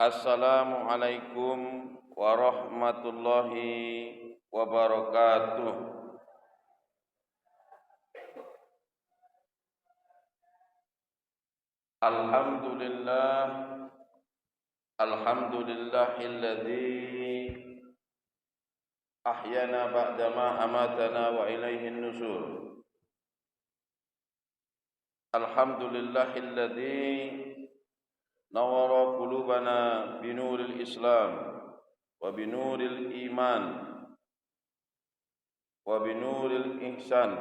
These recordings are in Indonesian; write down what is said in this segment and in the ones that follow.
Assalamualaikum warahmatullahi wabarakatuh. Alhamdulillah, alhamdulillahilladzi ahyana ba'dama amatana wa ilaihin nusur. Alhamdulillahilladzi nawara qulubana binuril Islam wa binuril iman wa binuril ihsan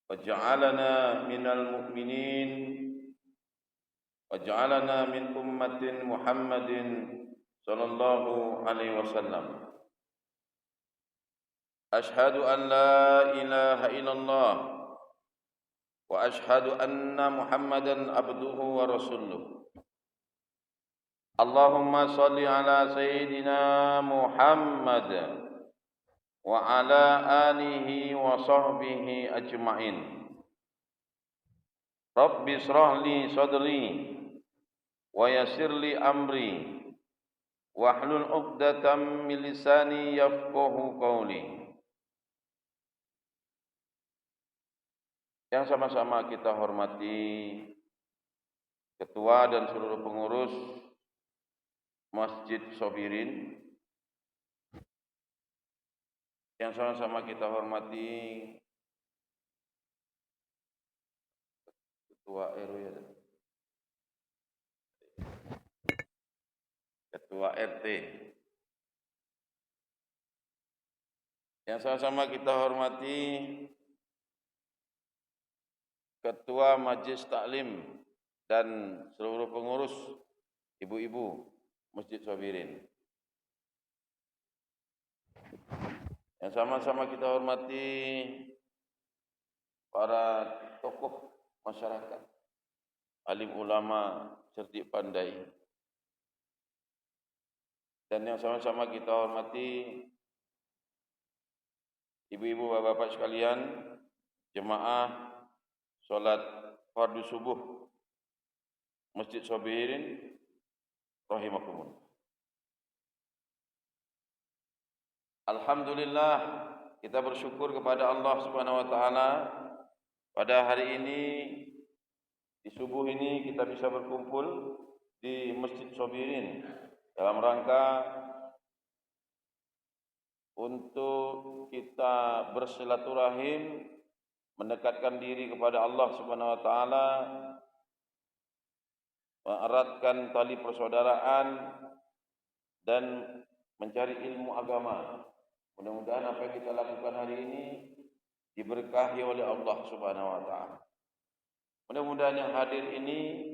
wa ja'alana minal mu'minin wa ja'alana min ummatin Muhammadin sallallahu alaihi wasallam. Ashhadu an la ilaha illallah wa ashhadu anna Muhammadan abduhu wa rasuluh. Allahumma salli ala sayyidina Muhammad wa ala alihi wa sahbihi ajma'in. Rabbi israh li sadri wa yassir li amri wahlul 'uqdatam min lisani yafqahu qawli. Yang sama-sama kita hormati Ketua dan seluruh pengurus Masjid Sobirin, yang sama-sama kita hormati Ketua RW, Ketua RT, yang sama-sama kita hormati Ketua Majelis Taklim dan seluruh pengurus ibu-ibu Masjid Sobirin. Yang sama-sama kita hormati para tokoh masyarakat, alim ulama, cerdik pandai. Dan yang sama-sama kita hormati ibu-ibu, bapak-bapak sekalian, jemaah salat fardu subuh Masjid Sobirin rahimakumullah. Alhamdulillah, kita bersyukur kepada Allah Subhanahu wa taala pada hari ini, di subuh ini kita bisa berkumpul di Masjid Sobirin dalam rangka untuk kita bersilaturahim, mendekatkan diri kepada Allah Subhanahu wa taala, mengeratkan tali persaudaraan dan mencari ilmu agama. Mudah-mudahan apa yang kita lakukan hari ini diberkahi oleh Allah Subhanahu wa taala. Mudah-mudahan yang hadir ini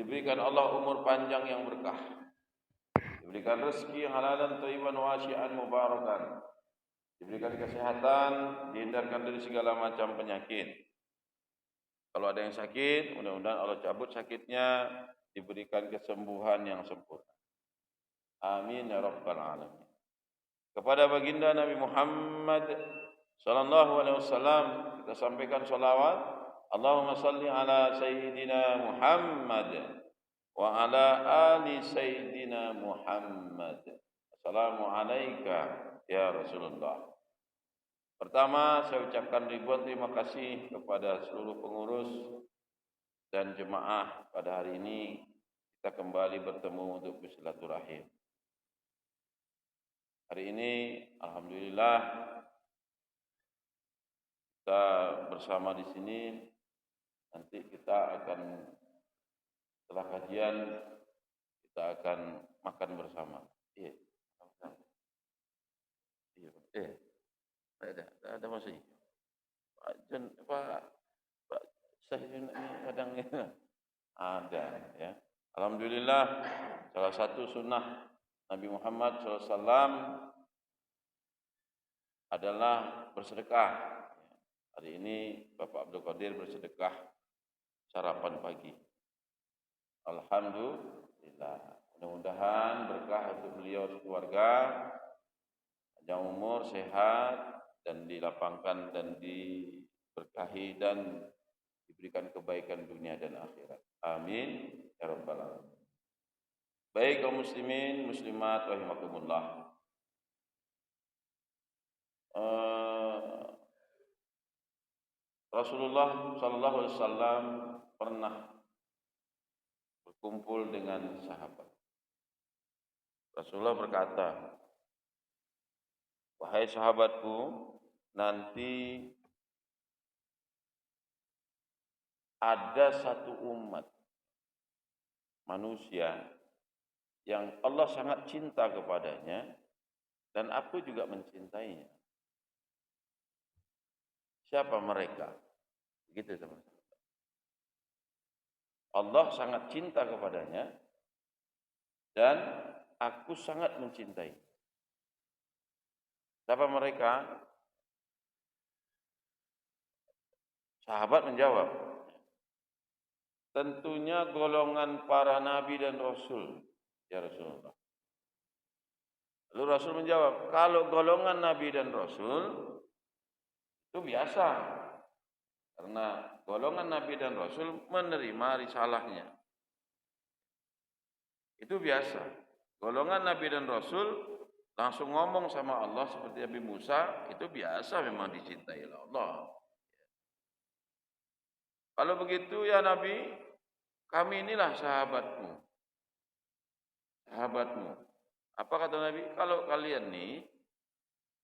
diberikan Allah umur panjang yang berkah, diberikan rezeki yang halalan thayyiban wasi'an mubarakan, diberikan kesehatan, dihindarkan dari segala macam penyakit. Kalau ada yang sakit, mudah-mudahan Allah cabut sakitnya, diberikan kesembuhan yang sempurna. Amin ya rabbal alamin. Kepada baginda Nabi Muhammad sallallahu alaihi wasallam kita sampaikan salawat. Allahumma salli ala sayyidina Muhammad wa ala ali sayyidina Muhammad. Assalamu alayka ya Rasulullah. Pertama, saya ucapkan ribuan terima kasih kepada seluruh pengurus dan jemaah pada hari ini kita kembali bertemu untuk bersilaturahim. Hari ini alhamdulillah kita bersama di sini. Nanti kita akan setelah kajian kita akan makan bersama. Iya. Ada masih. Pak Syahidin ini kadang ada ya. Alhamdulillah, salah satu sunnah Nabi Muhammad SAW adalah bersedekah. Hari ini Bapak Abdul Qadir bersedekah sarapan pagi. Alhamdulillah. Mudah-mudahan berkah untuk beliau keluarga, panjang umur, sehat, dan dilapangkan dan diberkahi dan diberikan kebaikan dunia dan akhirat. Amin ya rabbal alamin. Baik kaum muslimin muslimat rahimakumullah. Rasulullah sallallahu alaihi wasallam pernah berkumpul dengan sahabat. Rasulullah berkata, "Wahai sahabatku, nanti ada satu umat manusia yang Allah sangat cinta kepadanya dan aku juga mencintainya. Siapa mereka?" Begitu teman-teman. Allah sangat cinta kepadanya dan aku sangat mencintai. Siapa mereka? Sahabat menjawab, tentunya golongan para nabi dan rasul, ya Rasulullah. Lalu Rasul menjawab, kalau golongan nabi dan rasul itu biasa. Karena golongan nabi dan rasul menerima risalahnya. Itu biasa. Golongan nabi dan rasul langsung ngomong sama Allah seperti Nabi Musa, itu biasa memang dicintai oleh Allah. Kalau begitu ya Nabi, kami inilah sahabatmu. Sahabatmu. Apa kata Nabi? Kalau kalian nih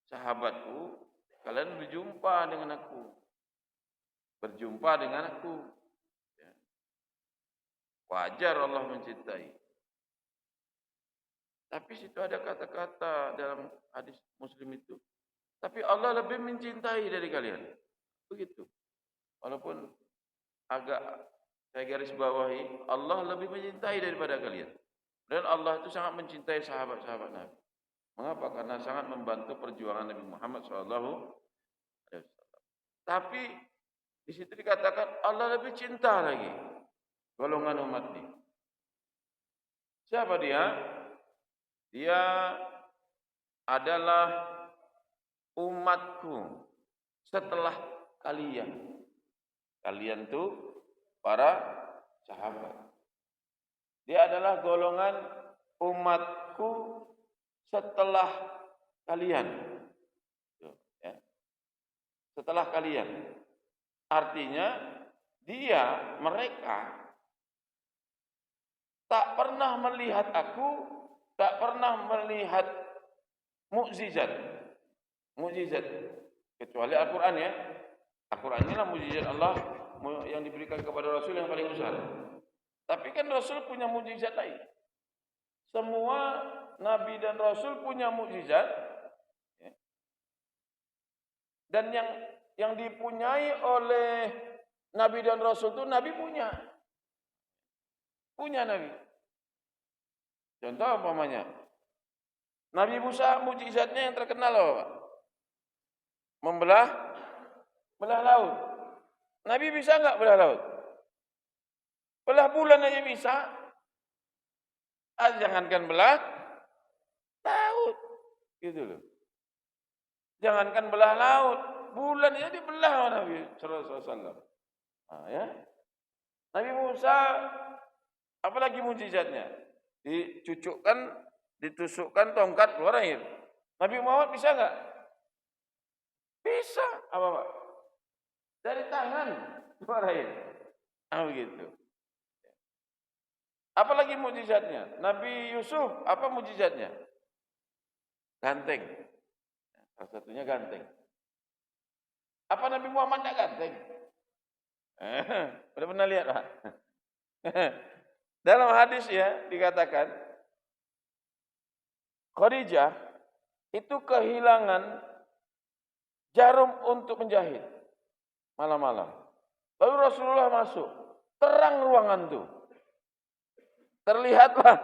sahabatku, kalian berjumpa dengan aku. Berjumpa dengan aku. Wajar Allah mencintai. Tapi situ ada kata-kata dalam hadis Muslim itu. Tapi Allah lebih mencintai dari kalian. Begitu. Walaupun agak saya garis bawahi, Allah lebih mencintai daripada kalian. Dan Allah itu sangat mencintai sahabat-sahabat Nabi. Mengapa? Karena sangat membantu perjuangan Nabi Muhammad SAW. Tapi di situ dikatakan Allah lebih cinta lagi golongan umat ini. Siapa dia? Dia adalah umatku setelah kalian. Kalian itu para sahabat. Dia adalah golongan umatku setelah kalian. Setelah kalian. Artinya mereka tak pernah melihat aku, tak pernah melihat mukjizat. Mukjizat kecuali Al-Qur'an ya. Al-Qur'an inilah mukjizat Allah yang diberikan kepada Rasul yang paling besar. Tapi kan Rasul punya mukjizat lain. Semua Nabi dan Rasul punya mukjizat. Dan yang dipunyai oleh Nabi dan Rasul itu Nabi punya. Punya Nabi. Contoh umpamanya. Nabi Musa mukjizatnya yang terkenal apa? Membelah laut. Nabi bisa enggak belah laut? Belah bulan aja bisa. Jangankan belah laut. Gitu loh. Jangankan belah laut, bulan aja dibelah oleh Nabi sallallahu alaihi wasallam. Ya. Nabi Musa apalagi mukjizatnya? Ditusukkan tongkat keluar air. Nabi Muhammad bisa enggak? Bisa. Apa Pak? Dari tangan keluar air. Begitu. Apalagi mukjizatnya? Nabi Yusuf, apa mukjizatnya? Ganteng. Salah satunya ganteng. Apa Nabi Muhammad enggak ganteng? Udah pernah lihat Pak? Dalam hadis ya dikatakan Khadijah itu kehilangan jarum untuk menjahit malam-malam. Lalu Rasulullah masuk, terang ruangan tuh. Terlihatlah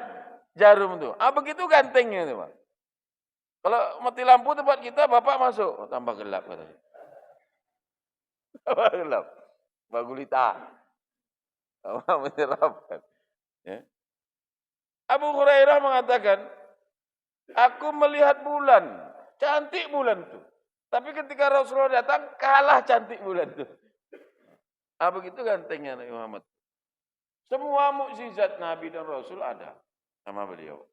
jarum tuh. Begitu gantengnya tuh Pak. Kalau mati lampu tempat kita, Bapak masuk. Tambah gelap katanya. Tambah gelap. Mbak Gulita. Menyerapkan. Ya. Abu Hurairah mengatakan, aku melihat bulan. Cantik bulan itu. Tapi ketika Rasulullah datang, kalah cantik bulan itu. Begitu gantengnya Nabi Muhammad. Semua mukjizat Nabi dan Rasul ada sama beliau.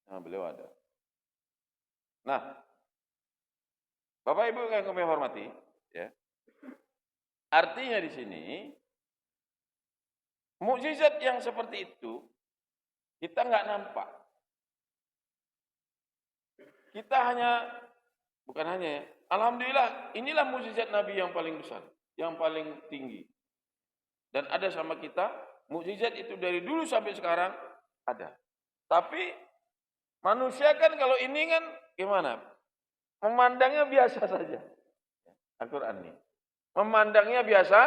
Sama beliau ada. Nah, Bapak Ibu yang kami hormati, ya. Artinya di sini mukjizat yang seperti itu kita nggak nampak. Kita bukan hanya, alhamdulillah inilah mukjizat Nabi yang paling besar, yang paling tinggi. Dan ada sama kita, mukjizat itu dari dulu sampai sekarang ada. Tapi manusia kan kalau ini kan gimana? Memandangnya biasa saja. Al-Quran ini. Memandangnya biasa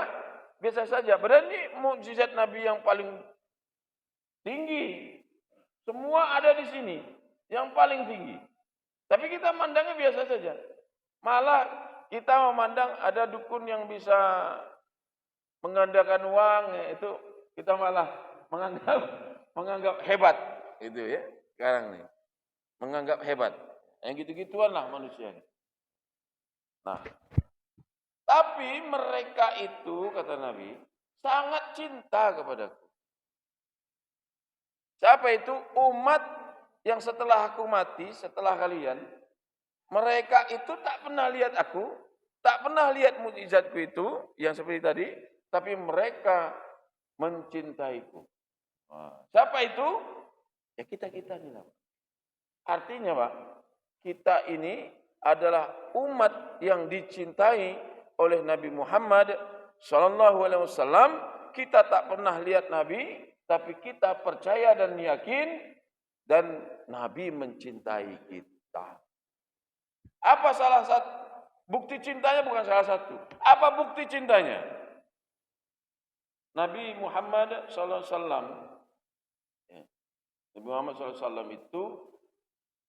saja. Berarti mukjizat Nabi yang paling tinggi. Semua ada di sini. Yang paling tinggi. Tapi kita memandangnya biasa saja. Malah kita memandang ada dukun yang bisa menggandakan uang, itu kita malah menganggap hebat, itu ya sekarang nih, menganggap hebat, yang gitu-gituan lah manusia. Nah, tapi mereka itu kata Nabi sangat cinta kepadaku. Siapa itu? Umat yang setelah aku mati, setelah kalian, mereka itu tak pernah lihat aku, tak pernah lihat mukjizatku itu yang seperti tadi. Tapi mereka mencintaiku. Nah, siapa itu? Ya kita ini. Artinya Pak, kita ini adalah umat yang dicintai oleh Nabi Muhammad SAW. Kita tak pernah lihat Nabi, tapi kita percaya dan yakin dan Nabi mencintai kita. Apa salah satu bukti cintanya? Bukan salah satu. Apa bukti cintanya? Nabi Muhammad SAW, Nabi Muhammad SAW itu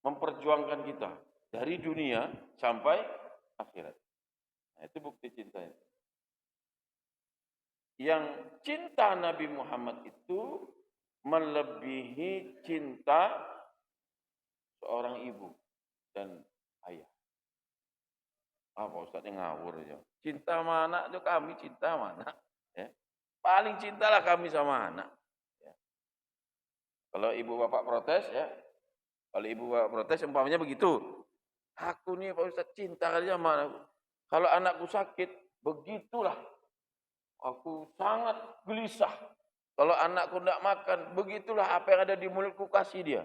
memperjuangkan kita dari dunia sampai akhirat. Nah, itu bukti cintanya. Yang cinta Nabi Muhammad itu melebihi cinta seorang ibu dan ayah. Pak Ustaz yang ngawur aja. Cinta sama anak itu kami cinta sama anak. Ya. Paling cintalah kami sama anak. Ya. Kalau ibu bapak protes ya, kalau ibu bapak protes umpamanya begitu. Aku nih Pak Ustaz cinta kali sama anakku. Kalau anakku sakit, begitulah. Aku sangat gelisah. Kalau anakku tidak makan, begitulah apa yang ada di mulutku kasih dia.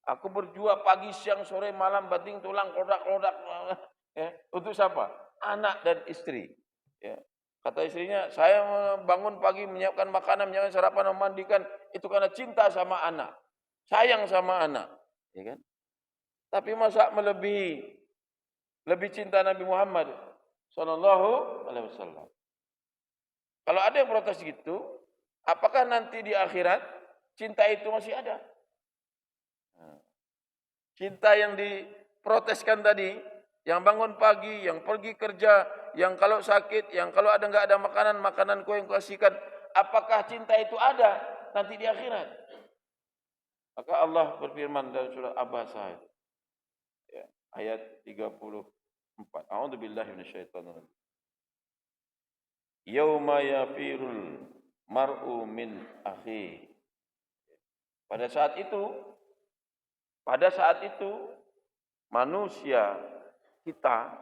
Aku berjuang pagi, siang, sore, malam, banting tulang, kodak-kodak. Ya. Untuk siapa? Anak dan istri. Ya. Kata istrinya, saya bangun pagi menyiapkan makanan, menyiapkan sarapan, memandikan, itu karena cinta sama anak. Sayang sama anak. Ya kan? Tapi masa lebih cinta Nabi Muhammad Sallallahu Alaihi Wasallam. Kalau ada yang protes gitu, apakah nanti di akhirat cinta itu masih ada? Cinta yang diproteskan tadi, yang bangun pagi, yang pergi kerja, yang kalau sakit, yang kalau nggak ada makanan kau yang kasihkan, apakah cinta itu ada nanti di akhirat? Maka Allah berfirman dalam surah Abasa ya, ayat 34. A'udzubillahi minasyaitonir rajim. Yauma yafirul mar'u min akhi. Pada saat itu manusia kita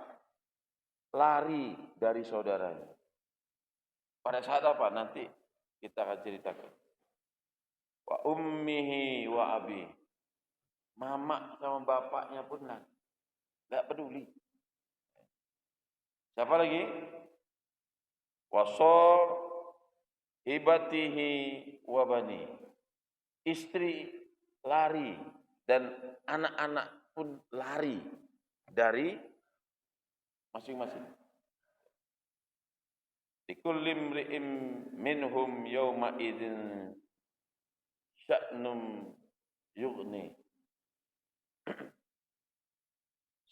lari dari saudaranya. Pada saat apa? Nanti kita akan ceritakan. Wa ummihi wa abi. Mama sama bapaknya pun lari. Enggak peduli. Siapa lagi? Wa sahibatihi wa bani. Istri lari dan anak-anak pun lari dari masing-masing. Likulli imri'in minhum yawma idzin sya'num yughni.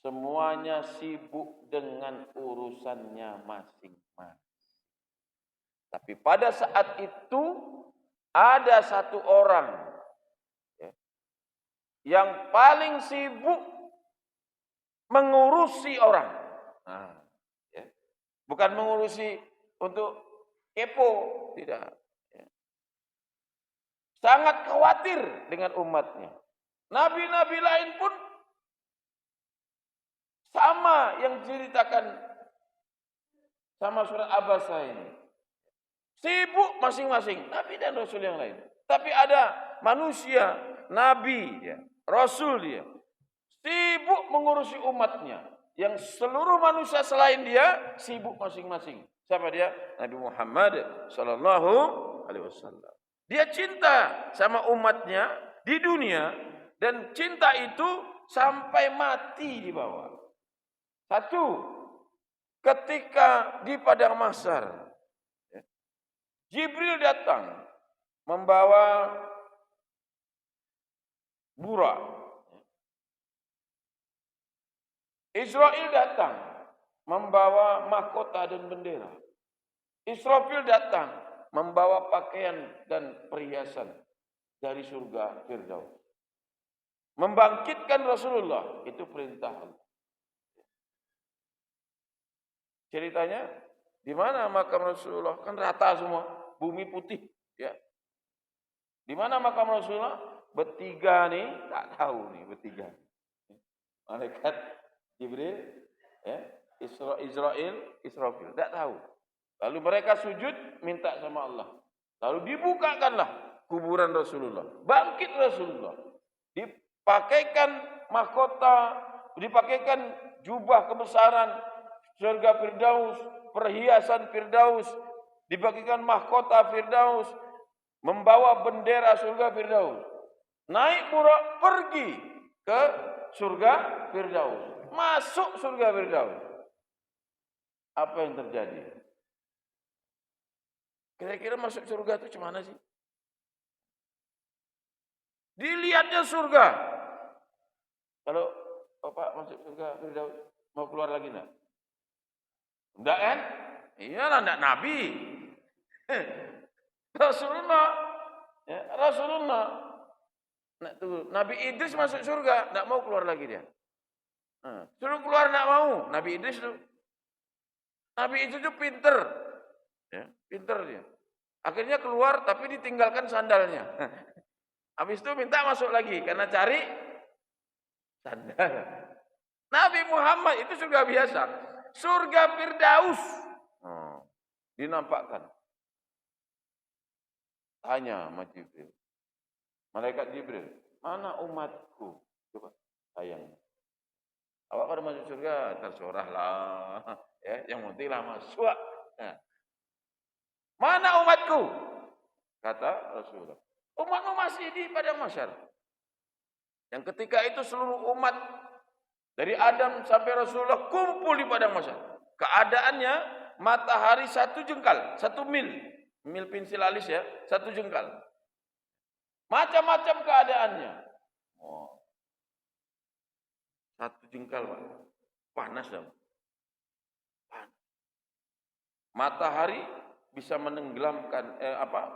Semuanya sibuk dengan urusannya masing-masing. Tapi pada saat itu ada satu orang ya, yang paling sibuk mengurusi orang. Nah, ya. Bukan mengurusi untuk kepo, tidak. sangat khawatir dengan umatnya. Nabi-nabi lain pun sama yang diceritakan sama surat Abasa ini. Sibuk masing-masing, Nabi dan Rasul yang lain. Tapi ada manusia, Nabi, ya, Rasul dia, sibuk mengurusi umatnya. Yang seluruh manusia selain dia, sibuk masing-masing. Siapa dia? Nabi Muhammad Sallallahu Alaihi Wasallam. Dia cinta sama umatnya di dunia, dan cinta itu sampai mati di bawah. Satu, ketika di padang mahsyar, Jibril datang membawa burak. Israel datang membawa mahkota dan bendera. Israfil datang membawa pakaian dan perhiasan dari surga Firdaus. Membangkitkan Rasulullah, itu perintah Allah. Ceritanya, di mana makam Rasulullah? Kan rata semua, bumi putih. Ya. Di mana makam Rasulullah? Bertiga nih, tak tahu nih bertiga. Malaikat Jibril, ya, Israel, Israfil, tak tahu. Lalu mereka sujud, minta sama Allah. Lalu dibukakanlah kuburan Rasulullah. Bangkit Rasulullah. Dipakaikan mahkota, dipakaikan jubah kebesaran surga Firdaus, perhiasan Firdaus, dibagikan mahkota Firdaus, membawa bendera surga Firdaus. Naik burak pergi ke surga Firdaus. Masuk surga Firdaus. Apa yang terjadi? Kira-kira masuk surga itu gimana sih? Dilihatnya surga. Kalau Bapak masuk surga Firdaus, mau keluar lagi enggak? Enggak kan? Iyalah, enggak Nabi. Rasulullah. Ya, Rasulullah. Nah, tuh, Nabi Idris masuk surga, enggak mau keluar lagi dia. Suruh keluar enggak mau. Nabi Idris itu. Nabi Idris itu pinter. Ya, pinter dia. Akhirnya keluar tapi ditinggalkan sandalnya. Habis itu minta masuk lagi karena cari sandal. Nabi Muhammad itu surga biasa. Surga Firdaus. Dinampakkan. Tanya sama Jibril. Malaikat Jibril, mana umatku? Coba sayang. Awak pada masuk surga, terserahlah. Ya, yang penting lah masuk. Nah. Mana umatku? Kata Rasulullah. Umatmu masih di padang mahsyar. Yang ketika itu seluruh umat dari Adam sampai Rasulullah kumpul di padang mahsyar. Keadaannya matahari 1 jengkal, 1 mil. Mil pensil alis ya, 1 jengkal. Macam-macam keadaannya. 1 jengkal, Pak. Panas dong. Matahari bisa menenggelamkan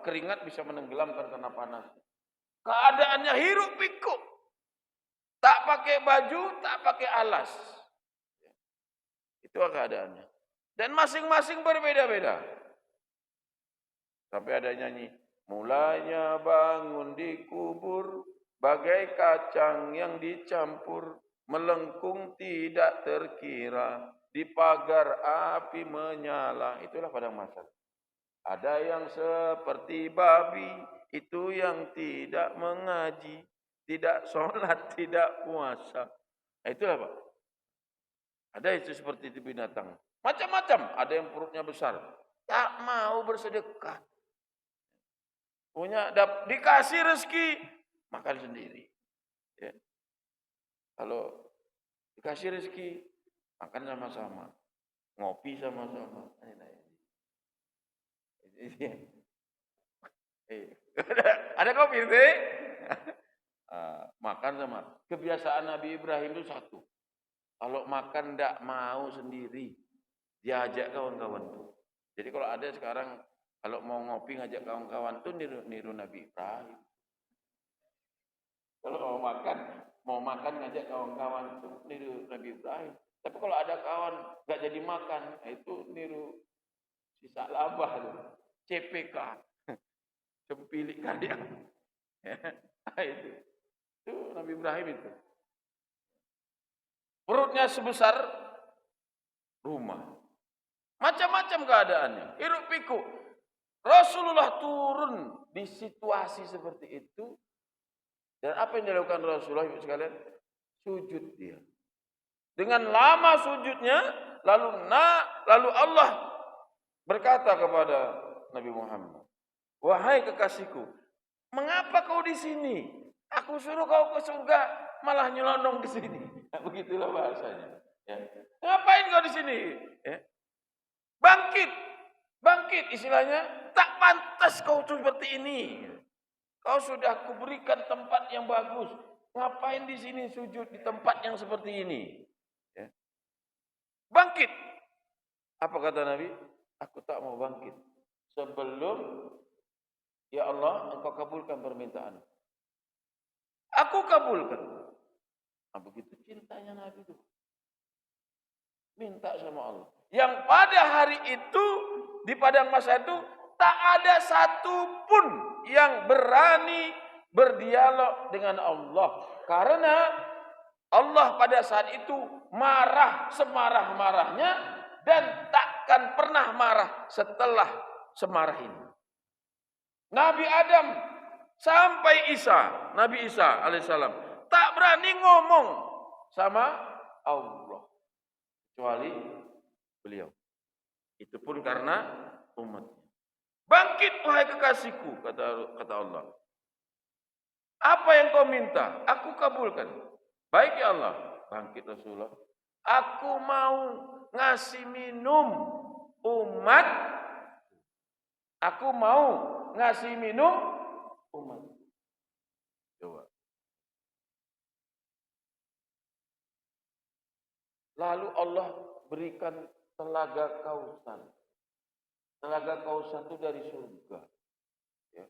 keringat bisa menenggelamkan karena panas. Keadaannya hiruk pikuk. Tak pakai baju, tak pakai alas. Itu keadaannya. Dan masing-masing berbeda-beda. Sampai ada nyanyi, mulanya bangun di kubur bagai kacang yang dicampur, melengkung tidak terkira, di pagar api menyala. Itulah padang mahsyar. Ada yang seperti babi, itu yang tidak mengaji, tidak sholat, tidak puasa. Nah, itulah Pak. Ada itu seperti itu binatang. Macam-macam. Ada yang perutnya besar, tak mau bersedekah. Dikasih rezeki, makan sendiri. Ya. Kalau dikasih rezeki, makan sama-sama, ngopi sama-sama. Ada kopi itu? Makan sama. Kebiasaan Nabi Ibrahim itu satu. Kalau makan tidak mau sendiri, diajak kawan-kawan tuh. Jadi kalau ada sekarang, kalau mau ngopi ngajak kawan-kawan tuh niru Nabi Ibrahim. Kalau mau makan ngajak kawan-kawan tuh niru Nabi Ibrahim. Tapi kalau ada kawan nggak jadi makan, itu niru sisa labah tuh. CPK, cempilik kalian. Itu Nabi Ibrahim itu. Perutnya sebesar rumah. Macam-macam keadaannya. Hiruk pikuk. Rasulullah turun di situasi seperti itu. Dan apa yang dilakukan Rasulullah sekalian? Sujud dia. Dengan lama sujudnya, lalu Allah berkata kepada Nabi Muhammad, "Wahai kekasihku, mengapa kau di sini? Aku suruh kau ke surga, malah nyelonong ke sini." Begitulah bahasanya. Ya. Ngapain kau di sini? Ya. Bangkit istilahnya. Tak pantas kau seperti ini. Kau sudah kuberikan tempat yang bagus. Ngapain di sini sujud di tempat yang seperti ini? Ya. Bangkit. Apa kata Nabi? Aku tak mau bangkit sebelum ya Allah engkau kabulkan permintaan. Aku kabulkan. Nah, begitu cintanya Nabi itu. Minta sama Allah. Yang pada hari itu di padang mahsyar itu tak ada satupun yang berani berdialog dengan Allah. Karena Allah pada saat itu marah semarah-marahnya dan takkan pernah marah setelah semarah ini. Nabi Adam sampai Nabi Isa alaihissalam tak berani ngomong sama Allah kecuali beliau. Itu pun karena umatnya. Bangkit wahai kekasihku, kata Allah. Apa yang kau minta, aku kabulkan. Baik ya Allah, bangkit Rasulullah. Aku mau ngasih minum umat. Aku mau ngasih minum umat. Coba. Lalu Allah berikan telaga Kautsar. Telaga Kautsar itu dari surga. Ya.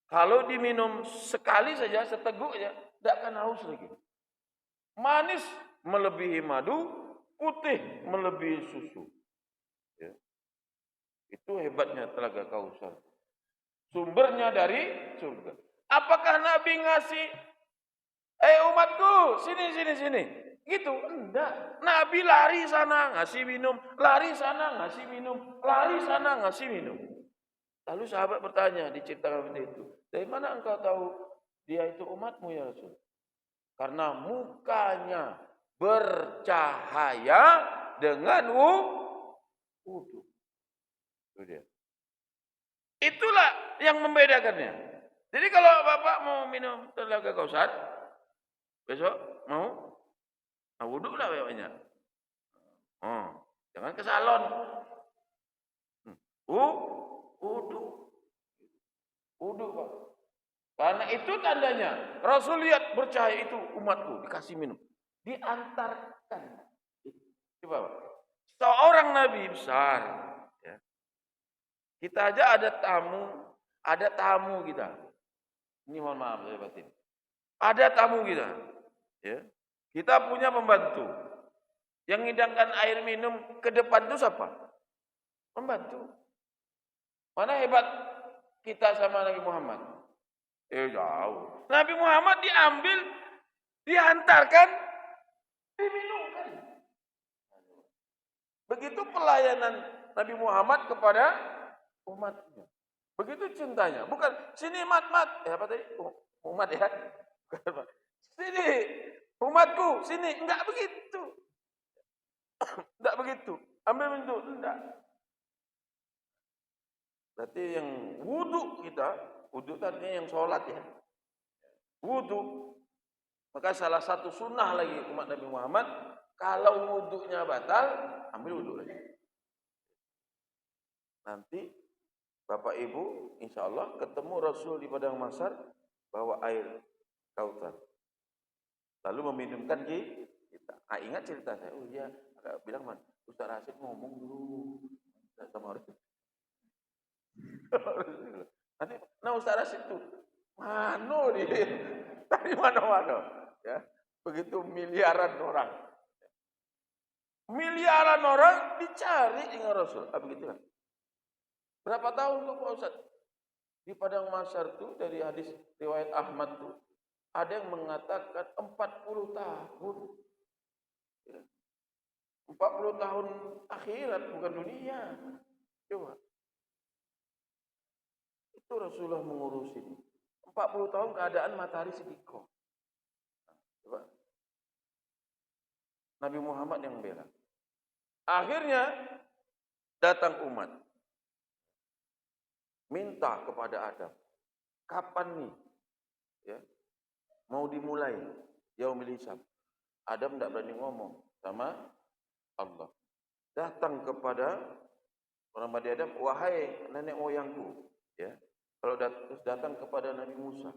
Kalau diminum sekali saja, seteguk saja, tidak akan haus lagi. Manis melebihi madu, putih melebihi susu. Ya. Itu hebatnya telaga Kautsar. Sumbernya dari surga. Apakah Nabi ngasih, umatku, sini. Gitu, enggak. Nabi lari sana ngasih minum, lari sana ngasih minum, lari sana ngasih minum. Lalu sahabat bertanya, diceritakan seperti itu. Dari mana engkau tahu dia itu umatmu ya Rasul? Karena mukanya bercahaya dengan wudu. Itu dia. Itulah yang membedakannya. Jadi kalau Bapak mau minum telaga Kautsar, besok mau wudu lah bapaknya. Jangan ke salon. Wudu Pak. Karena itu tandanya Rasul lihat bercahaya itu umatku dikasih minum, diantarkan. Coba Pak. Seorang nabi besar. Ya. Kita aja ada tamu kita. Ini mohon maaf saya batin. Ada tamu kita. Ya. Kita punya pembantu. Yang ngidangkan air minum ke depan itu siapa? Pembantu. Mana hebat kita sama Nabi Muhammad? Jauh. Nabi Muhammad diambil, dihantarkan, diminumkan. Begitu pelayanan Nabi Muhammad kepada umatnya. Begitu cintanya. Bukan, sini mat. Apa tadi? Umat ya. Sini, umatku, sini. Enggak begitu. Enggak begitu. Ambil minum, enggak. Berarti yang wudu kita, wudu tadinya yang sholat ya. Wudu. Maka salah satu sunnah lagi umat Nabi Muhammad, kalau wudunya batal, ambil wudu lagi. Nanti Bapak Ibu insya Allah ketemu Rasul di padang mahsyar bawa air Kautsar. Lalu meminumkan kita. Ingat cerita saya. Oh iya, bilang man, Ustaz Rasid ngomong dulu sama Rasul. Nanti, Ustaz Rasid itu mano dia dari mana ya, begitu miliaran orang dicari dengan Rasul. Begitu kan? Berapa tahun kok Pak Ustaz? Di padang mahsyar itu dari hadis riwayat Ahmad tuh ada yang mengatakan 40 tahun. 40 tahun akhirat bukan dunia. Coba. Itu Rasulullah mengurusin. 40 tahun keadaan matahari sedikit. Coba. Nabi Muhammad yang bela. Akhirnya datang umat. Minta kepada Adam. Kapan nih? Ya, mau dimulai yaumil hisab. Adam tidak berani ngomong sama Allah. Datang kepada orang Nabi Adam, wahai nenek moyangku. Ya, kalau datang kepada Nabi Musa,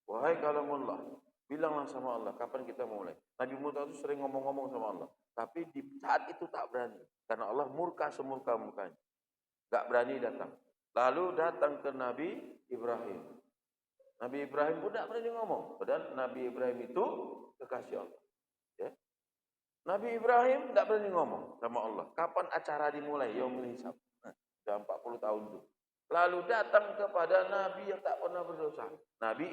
wahai kalamullah, bilanglah sama Allah, kapan kita mulai? Nabi Musa itu sering ngomong-ngomong sama Allah, tapi di saat itu tak berani, karena Allah murka semurka-murkanya, gak berani datang. Lalu datang ke Nabi Ibrahim. Nabi Ibrahim pun tak berani ngomong, padahal Nabi Ibrahim itu kekasih Allah. Ya. Nabi Ibrahim tak berani ngomong sama Allah, kapan acara dimulai? Yaumul hisab. Sudah 40 tahun itu. Lalu datang kepada Nabi yang tak pernah berdosa, Nabi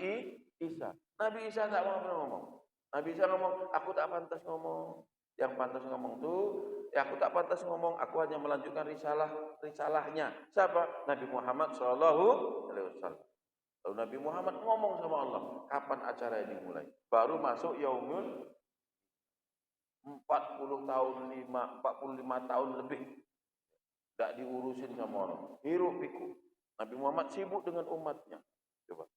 Isa. Nabi Isa tak pernah ngomong. Nabi Isa ngomong, aku tak pantas ngomong. Yang pantas ngomong tuh, ya aku tak pantas ngomong. Aku hanya melanjutkan risalahnya. Siapa? Nabi Muhammad SAW. Lalu Nabi Muhammad ngomong sama Allah, kapan acara ini dimulai? Baru masuk yaumul 45 tahun lebih. Tak diurusin sama orang. Hiruk pikuk. Nabi Muhammad sibuk dengan umatnya. Coba.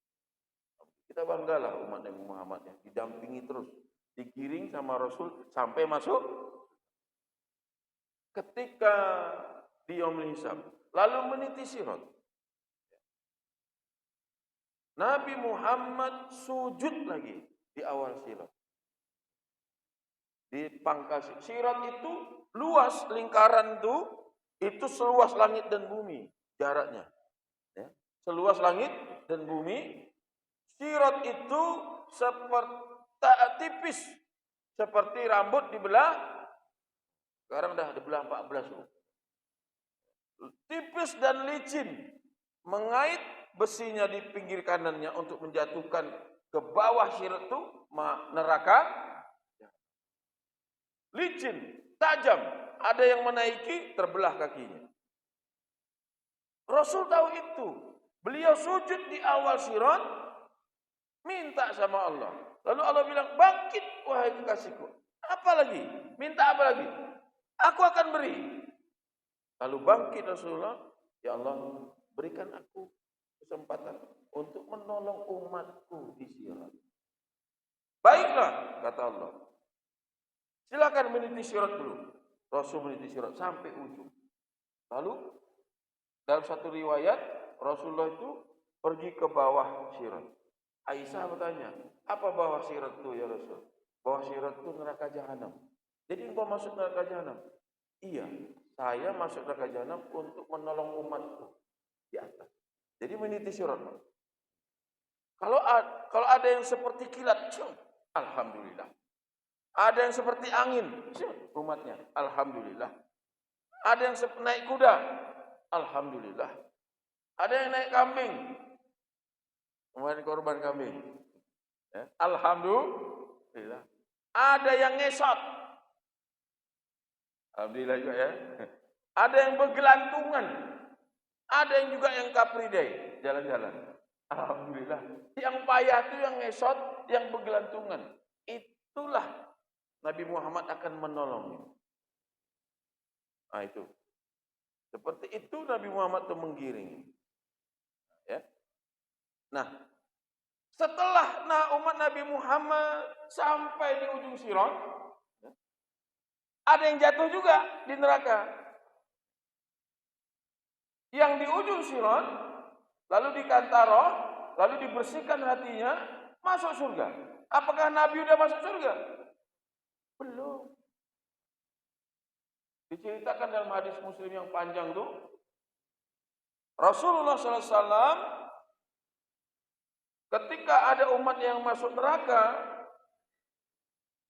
Kita banggalah umat Nabi Muhammad yang didampingi terus. Digiring sama Rasul sampai masuk. Ketika di yaumul hisab. Lalu meniti sirat. Nabi Muhammad sujud lagi di awal sirat. Di pangkas sirat itu luas, lingkaran itu seluas langit dan bumi jaraknya. Ya. Seluas langit dan bumi. Sirat itu tipis seperti rambut dibelah. Sekarang dah dibelah 14. Tipis dan licin. Mengait besinya di pinggir kanannya untuk menjatuhkan ke bawah sirat itu neraka. Licin, tajam. Ada yang menaiki, terbelah kakinya. Rasul tahu itu. Beliau sujud di awal sirat, minta sama Allah. Lalu Allah bilang, bangkit wahai kekasihku. Apa lagi? Minta apa lagi? Aku akan beri. Lalu bangkit Rasulullah, ya Allah, berikan aku kesempatan untuk menolong umatku di sirat. Baiklah, kata Allah. Silakan meniti sirat dulu. Rasul meniti sirat sampai ujung. Lalu dalam satu riwayat Rasulullah itu pergi ke bawah sirat. Aisyah bertanya, apa bawah sirat itu ya Rasul? Bawah sirat itu neraka jahanam. Jadi engkau masuk neraka jahanam? Iya, saya masuk neraka jahanam untuk menolong umatku di atas. Jadi meniti sirat. Kalau ada yang seperti kilat, alhamdulillah. Ada yang seperti angin, umatnya, alhamdulillah. Ada yang naik kuda, alhamdulillah. Ada yang naik kambing, kemarin korban kambing, ya. Alhamdulillah. Ada yang ngesot, alhamdulillah juga ya. Ada yang bergelantungan, ada yang juga yang kapridai, jalan-jalan, alhamdulillah. Yang payah itu yang ngesot, yang bergelantungan. Itulah Nabi Muhammad akan menolongnya. Nah itu. Seperti itu Nabi Muhammad itu menggiring. Ya. Nah, setelah umat Nabi Muhammad sampai di ujung sirat, ada yang jatuh juga di neraka. Yang di ujung sirat, lalu dikantaroh, lalu dibersihkan hatinya, masuk surga. Apakah Nabi sudah masuk surga? Belum. Diceritakan dalam hadis Muslim yang panjang itu, Rasulullah SAW ketika ada umat yang masuk neraka,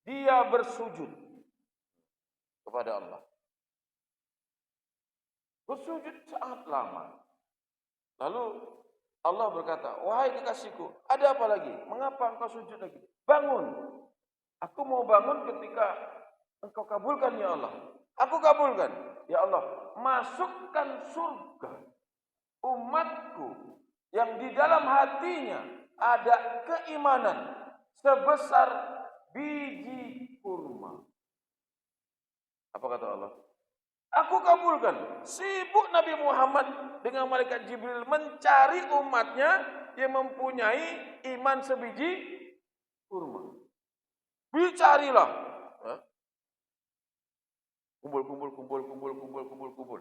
dia bersujud kepada Allah. Bersujud sangat lama. Lalu Allah berkata, wahai kekasihku, ada apa lagi? Mengapa engkau sujud lagi? Bangun. Aku mau bangun ketika engkau kabulkan ya Allah. Aku kabulkan. Ya Allah, masukkan surga umatku yang di dalam hatinya ada keimanan sebesar biji kurma. Apa kata Allah? Aku kabulkan. Sibuk Nabi Muhammad dengan malaikat Jibril mencari umatnya yang mempunyai iman sebiji kurma. Dicarilah. Kumpul.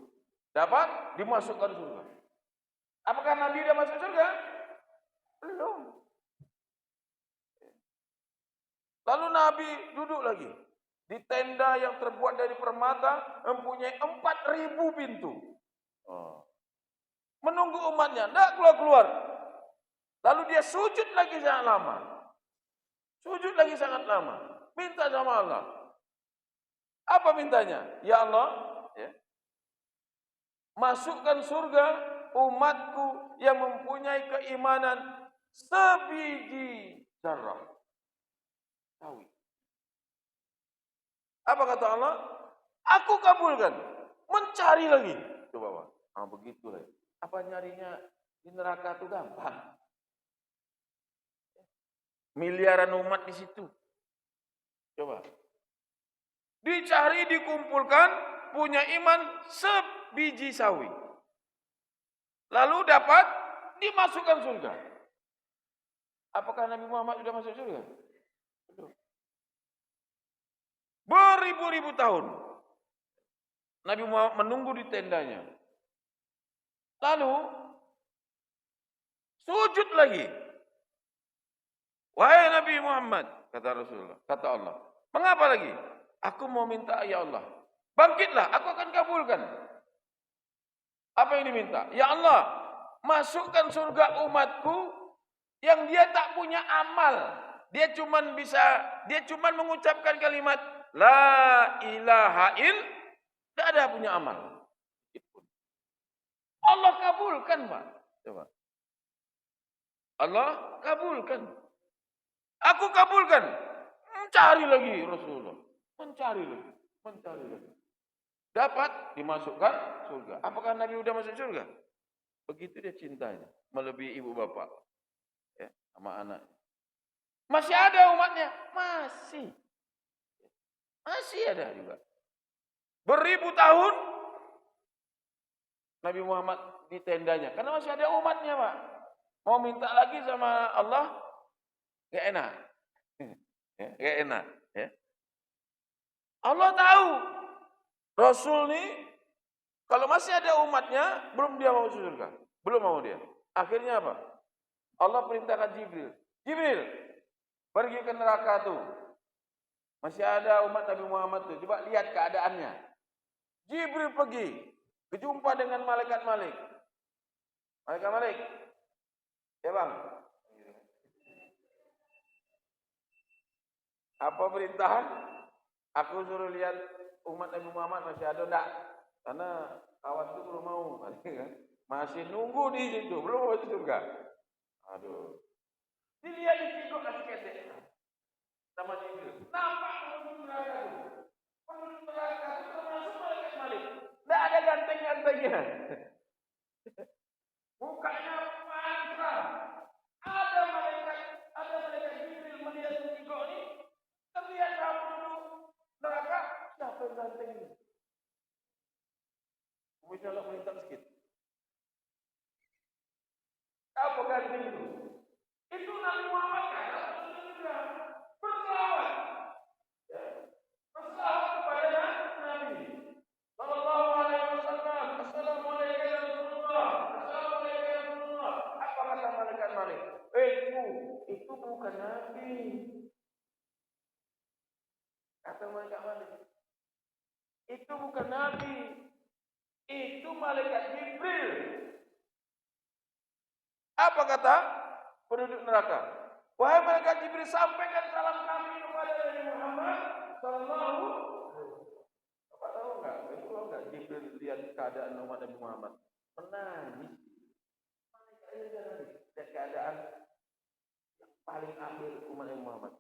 Dapat dimasukkan surga. Apakah Nabi sudah masuk surga? Belum. Lalu Nabi duduk lagi di tenda yang terbuat dari permata, mempunyai 4.000 pintu. Menunggu umatnya, tidak keluar-keluar. Lalu dia sujud lagi sangat lama. Minta sama Allah. Apa mintanya? Ya Allah, ya, masukkan surga umatku yang mempunyai keimanan sebiji zarrah. Tahu. Apa kata Allah? Aku kabulkan. Mencari lagi. Coba, Pak. Begitu lagi. Apa nyarinya di neraka itu gampang? Miliaran umat di situ. Coba. Dicari, dikumpulkan, punya iman sebiji sawi. Lalu dapat dimasukkan surga. Apakah Nabi Muhammad sudah masuk surga? Belum. Beribu-ribu tahun Nabi Muhammad menunggu di tendanya. Lalu sujud lagi. Wahai Nabi Muhammad, kata Rasulullah, kata Allah, mengapa lagi? Aku mau minta ya Allah, bangkitlah, aku akan kabulkan. Apa yang diminta? Ya Allah, masukkan surga umatku yang dia tak punya amal. Dia cuma mengucapkan kalimat la ilaha illallah, tidak ada punya amal. Allah kabulkan, Pak. Coba. Allah kabulkan. Aku kabulkan. Mencari lagi Rasulullah. Mencari lagi. Dapat dimasukkan surga. Apakah Nabi sudah masuk surga? Begitu dia cintanya. Melebihi ibu bapak. Ya, sama anaknya. Masih ada umatnya? Masih ada juga. Beribu tahun Nabi Muhammad di tendanya. Karena masih ada umatnya, Pak. Mau minta lagi sama Allah, gak enak. Gak enak. Ya. Allah tahu. Rasul ini, kalau masih ada umatnya, belum dia mau masuk surga. Belum mau dia. Akhirnya apa? Allah perintahkan Jibril. Jibril, pergi ke neraka tuh. Masih ada umat Nabi Muhammad tuh. Coba lihat keadaannya. Jibril pergi. Berjumpa dengan malaikat Malik. Malaikat Malik. Ya bang. Apa perintahan? Aku suruh lihat umat Nabi Muhammad masih ada enggak? Karena kawan itu belum mau. Masih nunggu di situ. Belum mau masuk surga. Aduh. Dilihat di situ kasih kedek. Sama Jibril. Nampak penduduk neraka itu. Penduduk neraka itu termasuk malaikat Malik. Tidak ada ganteng-gantengnya. Mukanya panjang. Ada malaikat Jibril melihat penduduk ini. Terlihat sama penduduk neraka. Siapa yang ganteng ini? Bisa Allah minta sedikit. Apa ganteng itu? Itu Nabi Muhammad kan? Berselawat. Berselawat kepada Nabi. Sallallahu alaihi wasallam. Assalamualaikum ya Rasulullah. Assalamualaikum ya Rasulullah. Apa kata malaikat Malik? Itu bukan Nabi. Kata malaikat Malik. Itu bukan Nabi. Itu malaikat Jibril. Apa kata penduduk neraka? Wahai malaikat Jibril, sampaikan salam kami kepada Nabi Muhammad sallallahu alaihi wasallam. Bapak tahu enggak? Itu enggak Jibril lihat keadaan umat Nabi Muhammad. Menangis. Malaikat paling akhir umat Muhammad.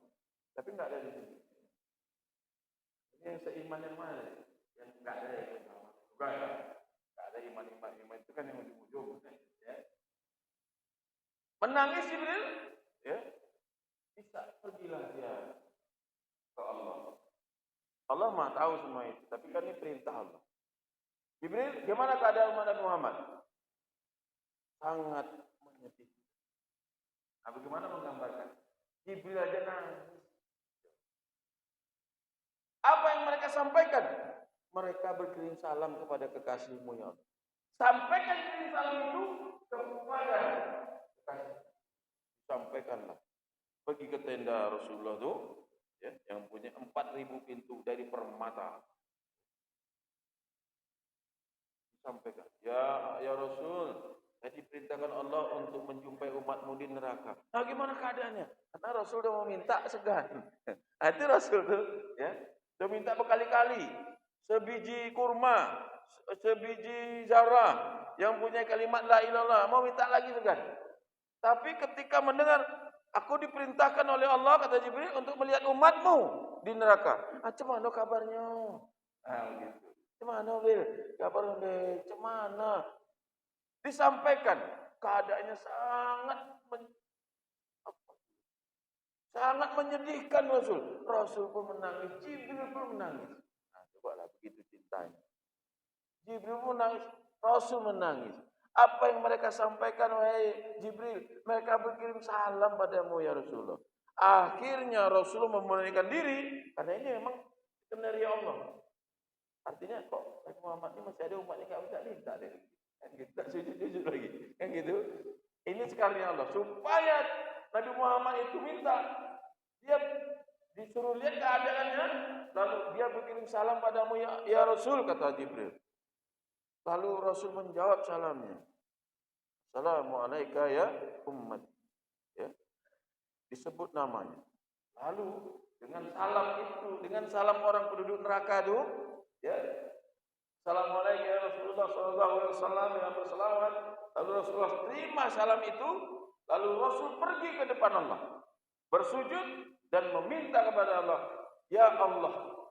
Tapi enggak ada di sini. Ini yang seiman yang mana? Yang enggak ada yang sama. Enggak ada. Enggak ada iman itu kan yang ujung-ujung, ya. Menangis Jibril, ya. Bisa pergilah dia ke Allah. Allah Maha tahu semua itu, tapi kan ini perintah Allah. Jibril, gimana keadaan umat Nabi Muhammad? Sangat menyedihkan. Nah, bagaimana menggambarkan? Jibril aja nangis. Apa yang mereka sampaikan? Mereka berkirim salam kepada kekasihmu ya Allah. Sampaikan kirim salam itu kepada kekasih. Sampaikanlah. Pergi ke tenda Rasulullah itu, ya, yang punya 4.000 pintu dari permata. Sampaikan, ya Rasul, saya diperintahkan Allah untuk menjumpai umatmu di neraka. Nah, gimana keadaannya? Karena Rasul sudah meminta segan. Itu Rasul tuh, ya, sudah minta berkali-kali. Sebiji kurma, sebiji zarah yang punya kalimat la ilallah, mau minta lagi segan. Tapi ketika mendengar, aku diperintahkan oleh Allah, kata Jibril, untuk melihat umatmu di neraka. Cemana kabarnya? Begitu. Cemana, Bil? Kabarnya, Bil? Cemana? Disampaikan, keadaannya sangat menyedihkan Rasul. Rasul pun menangis, Jibril pun menangis. Nah, cobalah begitu cintanya. Jibril pun menangis, Rasul menangis. Apa yang mereka sampaikan, wahai Jibril? Mereka berkirim salam padamu ya Rasulullah. Akhirnya Rasulullah memurnikan diri, karena ini memang skenario Allah. Artinya kok Nabi Muhammad ini masih ada umat yang nggak minta deh. Kan gitu, tak sujud lagi. Kan gitu. Ini skenario Allah. Supaya Nabi Muhammad itu minta, dia disuruh lihat keadaannya, lalu dia berkirim salam padamu ya Rasul, kata Jibril. Lalu Rasul menjawab salamnya. Assalamualaikum ya umat. Ya. Disebut namanya. Lalu dengan salam itu, dengan salam orang penduduk neraka itu, ya. Assalamualaikum ya Rasulullah sallallahu alaihi wasallam dengan berselawat. Lalu Rasulullah terima salam itu, lalu Rasul pergi ke depan Allah, bersujud dan meminta kepada Allah, ya Allah,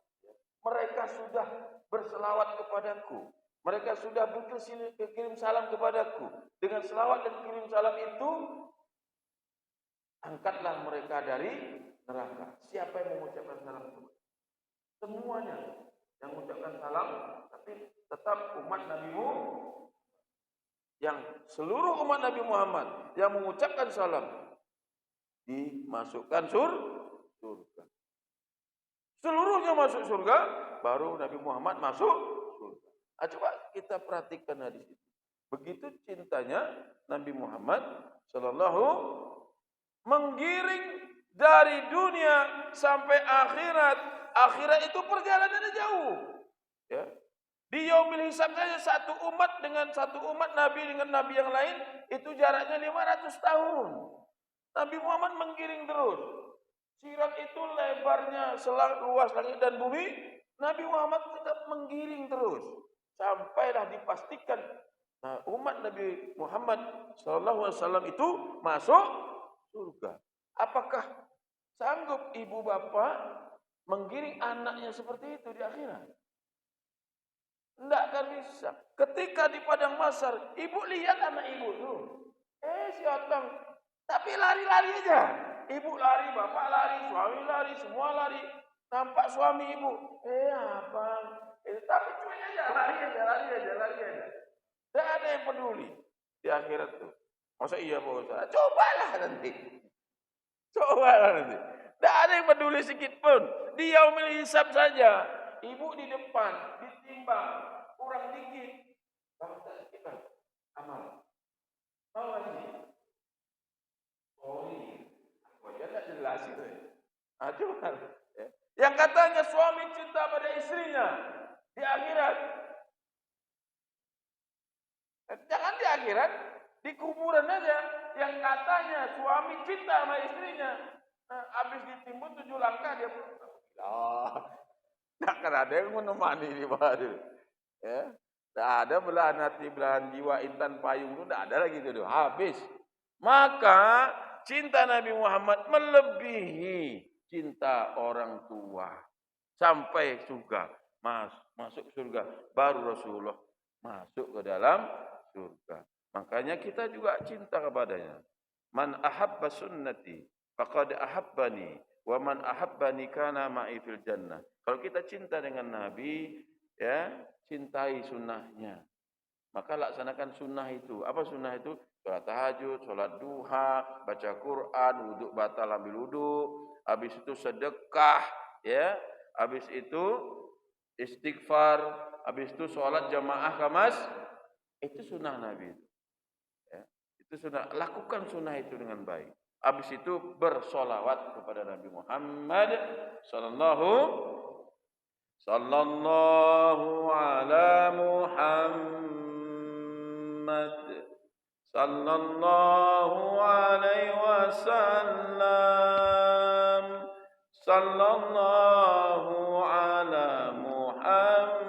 mereka sudah berselawat kepadaku. Mereka sudah berkirim salam kepadaku. Dengan selawat dan kirim salam itu, angkatlah mereka dari neraka. Siapa yang mengucapkan salam itu? Semuanya yang mengucapkan salam, tapi tetap umat Nabi Muhammad. Yang seluruh umat Nabi Muhammad yang mengucapkan salam dimasukkan surga. Seluruhnya masuk surga, baru Nabi Muhammad masuk surga. Coba kita perhatikan hadis itu. Begitu cintanya Nabi Muhammad sallallahu menggiring dari dunia sampai akhirat. Akhirat itu perjalanannya jauh. Ya. Di yaumil hisab saja satu umat dengan satu umat Nabi dengan Nabi yang lain itu jaraknya 500 tahun. Nabi Muhammad menggiring terus. Sirat itu lebarnya luas langit dan bumi. Nabi Muhammad tetap menggiring terus. Sampailah dipastikan umat Nabi Muhammad SAW itu masuk surga. Apakah sanggup ibu bapak menggiring anaknya seperti itu di akhirat? Tidak akan bisa. Ketika di padang mahsyar, ibu lihat anak ibu tuh. Si otong. Tapi lari-lari aja. Ibu lari, bapak lari, suami lari, semua lari. Nampak suami ibu. Abang. Tapi cuy aja, lari aja. Tidak ada yang peduli di akhirat tuh. Masa iya Pak Ustaz? Cobalah nanti. Tidak ada yang peduli sedikit pun. Di yaumil hisab saja. Ibu di depan, ditimbang. Kurang dikit. Bangsa kita. Amal. Tahu lagi? Dia tidak jelas itu. Coba. Yang katanya suami cinta pada istrinya. Di akhirat. Jangan di akhirat. Di kuburan aja. Yang katanya suami cinta sama istrinya. Habis ditimbun 7 langkah dia pun. Tak akan ada yang menemani di baru. Ya. Tak ada belahan hati, belahan jiwa, intan payung itu. Tak ada lagi itu. Habis. Maka cinta Nabi Muhammad melebihi cinta orang tua. Sampai surga, masuk surga, baru Rasulullah masuk ke dalam surga. Makanya kita juga cinta kepadanya. Man ahabba sunnati faqad ahabbani wa man ahabbani kana ma'i fil jannah. Kalau kita cinta dengan Nabi, ya, cintai sunnahnya. Maka laksanakan sunnah itu. Apa sunnah itu? Salat tahajud, salat duha, baca Quran, wuduk batal ambil wuduk, habis itu sedekah, ya, habis itu istighfar, habis itu salat jamaah ke itu sunnah Nabi. Ya, itu sunnah. Lakukan sunnah itu dengan baik. Habis itu bersolawat kepada Nabi Muhammad sallallahu ala Muhammad sallallahu alaihi wasallam sallallahu ala Muhammad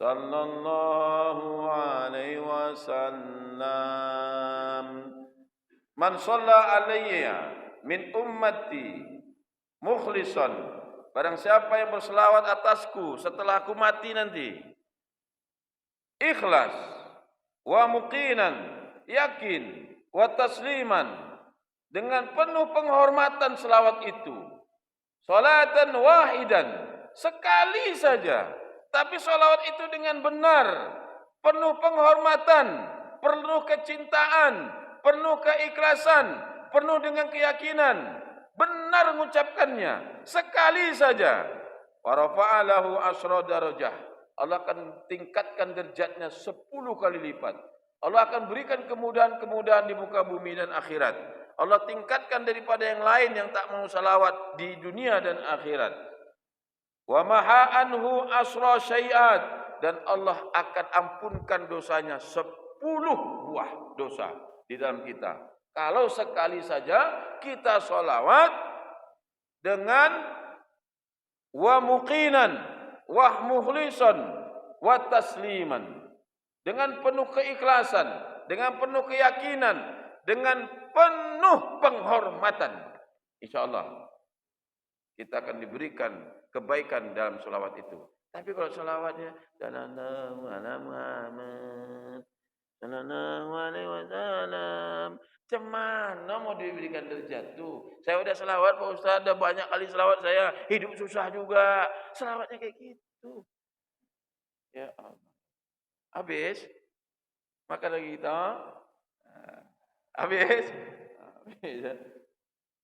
sallallahu alaihi wasallam. Man shalla alayya min ummati mukhlishan, barang siapa yang berselawat atasku setelah aku mati nanti, ikhlas, wa muqinan, yakin, wa tasliman, dengan penuh penghormatan selawat itu, salatan wahidan, sekali saja, tapi salawat itu dengan benar, penuh penghormatan, penuh kecintaan, penuh keikhlasan, penuh dengan keyakinan, benar mengucapkannya sekali saja. Wa rafa'alahu asra darajah, Allah akan tingkatkan derajatnya 10 kali lipat. Allah akan berikan kemudahan-kemudahan di muka bumi dan akhirat. Allah tingkatkan daripada yang lain yang tak mau salawat di dunia dan akhirat. Wa maha anhu asra syai'at, dan Allah akan ampunkan dosanya 10 buah dosa di dalam kita. Kalau sekali saja kita sholawat dengan wa muqinan, wa mukhlisan, wa tasliman, dengan penuh keikhlasan, dengan penuh keyakinan, dengan penuh penghormatan, insyaallah kita akan diberikan kebaikan dalam sholawat itu. Tapi kalau sholawatnya sallallahu ala Muhammad sallallahu alaihi wasallam, cemana mau diberikan derajat tuh? Saya udah selawat Pak Ustaz, ada banyak kali selawat saya, hidup susah juga. Selawatnya kayak gitu. Ya Allah. Habis makan lagi kita. Habis.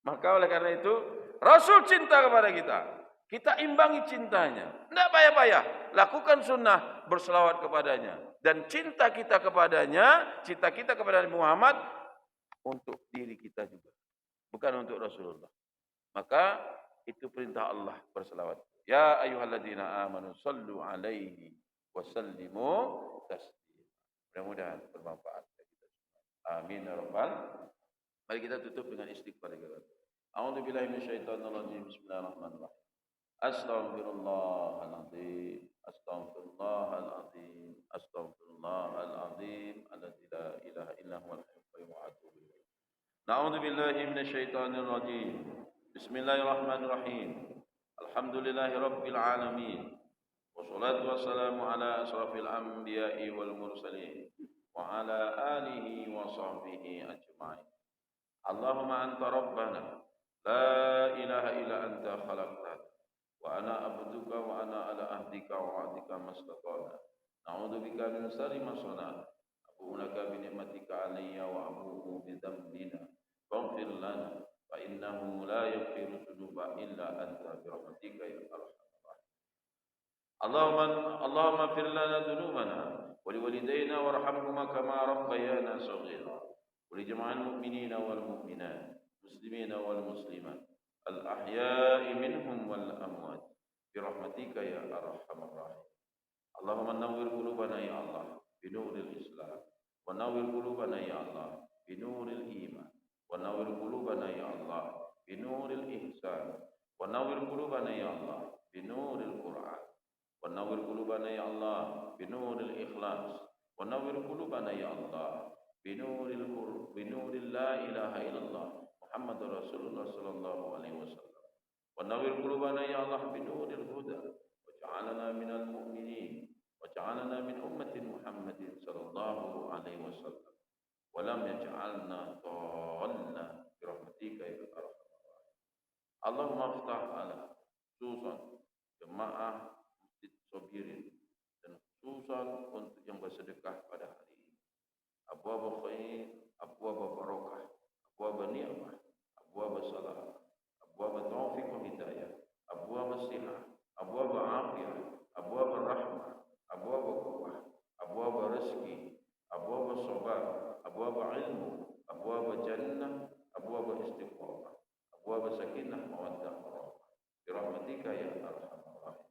Maka oleh karena itu Rasul cinta kepada kita. Kita imbangi cintanya. Tidak payah-payah. Lakukan sunnah, berselawat kepadanya. Dan cinta kita kepadanya, cinta kita kepada Nabi Muhammad untuk diri kita juga, bukan untuk Rasulullah. Maka itu perintah Allah, berselawat. Ya ayyuhalladzina amanu sallu alaihi wa sallimu taslima. Mudah-mudahan bermanfaat bagi kita semua. Amin ya rabbal. Mari kita tutup dengan istighfar kita. A'udzubillahi minasyaitonir rajim. Bismillahirrahmanirrahim. Astaghfirullahaladzim, astaghfirullahaladzim, astaghfirullahaladzim, alladzi la ilaha illa huwal hayyul qayyum wa atubu ilaih. Na'udzu billahi minasyaitonir rajim. Bismillahirrahmanirrahim. Alhamdulillahi rabbil alamin. Wassalatu wassalamu ala asrafil anbiya'i wal mursalin wa ala alihi wa sahbihi ajma'in. Allahumma anta rabbana la ilaha illa anta khalaqtana wa ana abduka wa ana ala ahdika wa wa'dika mastata'na. Na'udzu bika min syarri ma sana'na. Abu'u laka bi ni'matika 'alayya wa abu'u bi dhanbina. Faghfir lana fa innahu la yaghfiru dzunuba illa anta bi rahmatika ya arhamar rahim. Allahumma ighfir lana dhunubana wa li walidayna warhamhuma kama rabbayana shaghira. Wa li jama'il mu'minina wal mu'minat, muslimina wal muslimat, al-ahya'i minhum wal amwat, bi rahmatika ya arhamar rahim. Allahumma nawwir qulubana ya Allah bi nuril Islam, wa nawwir qulubana ya Allah bi nuril iman, wa nawwir qulubana ya Allah bi nuril ihsan, wa nawwir qulubana ya Allah bi nuril Qur'an, wa nawwir qulubana ya Allah bi nuril ikhlas, wa nawwir qulubana ya Allah بنور لا إله إلا الله محمد رسول الله صلى الله عليه وسلم. ونور قلوبنا يا الله بنور الهدى واجعلنا من المؤمنين واجعلنا من أمة محمد صلى الله عليه وسلم ولم يجعلنا ضالين برحمتك يا أرحم الراحمين. اللهم افتح على خصوصا jemaah Masjid Sobirin dan khususan untuk yang bersedekah pada hari ini. Abwaab khair, abwaab barakah, abwaab ni'mah, abwaab salam, abwaab taufiq wa hidayah, abwaab sihah, abwaab afiyah, abwaab rahmah, abwaab quwwah, abwaab rezeki, abwaab sabar, abwaab ilmu, abwaab jannah, abwaab istiqamah, abwaab sakinah mawaddah warahmah. Birahmatika ya arhamar rahimin.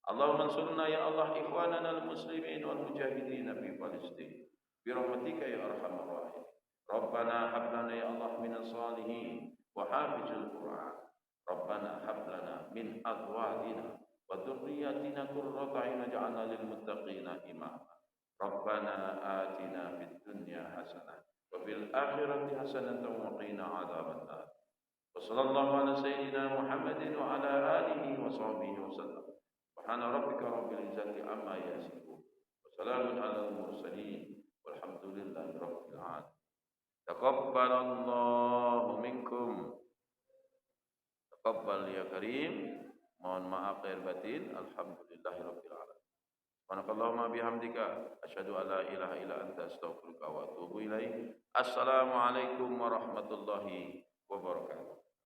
Allahumma ansurna ya Allah ikhwanana al-muslimin wal mujahidin fi Palestin. Birahmatika ya arhamar rahimin. Rabbana hab lana ya Allah minas salihin wa hafizul Qur'an. Rabbana hab lana min azwajina wa dhurriyyatina qurrata a'yun waj'alna lil muttaqina imama. Rabbana atina fid dunya hasanah wa fil akhirati hasanatan wa qina adzaban nar. Wa sallallahu ala sayyidina Muhammadin wa ala alihi wa sahbihi wa sallam. Subhana rabbika rabbil izzati amma yasifun wa salamun alal mursalin walhamdulillahi rabbil alamin. Taqabbalallahu minkum. Taqabbal ya karim. Mohon maaf lahir batin. Alhamdulillahi rabbil alamin. Subhanakallahumma bihamdika asyhadu an la ilaha illa anta astaghfiruka wa atubu ilaik. Assalamualaikum warahmatullahi wabarakatuh.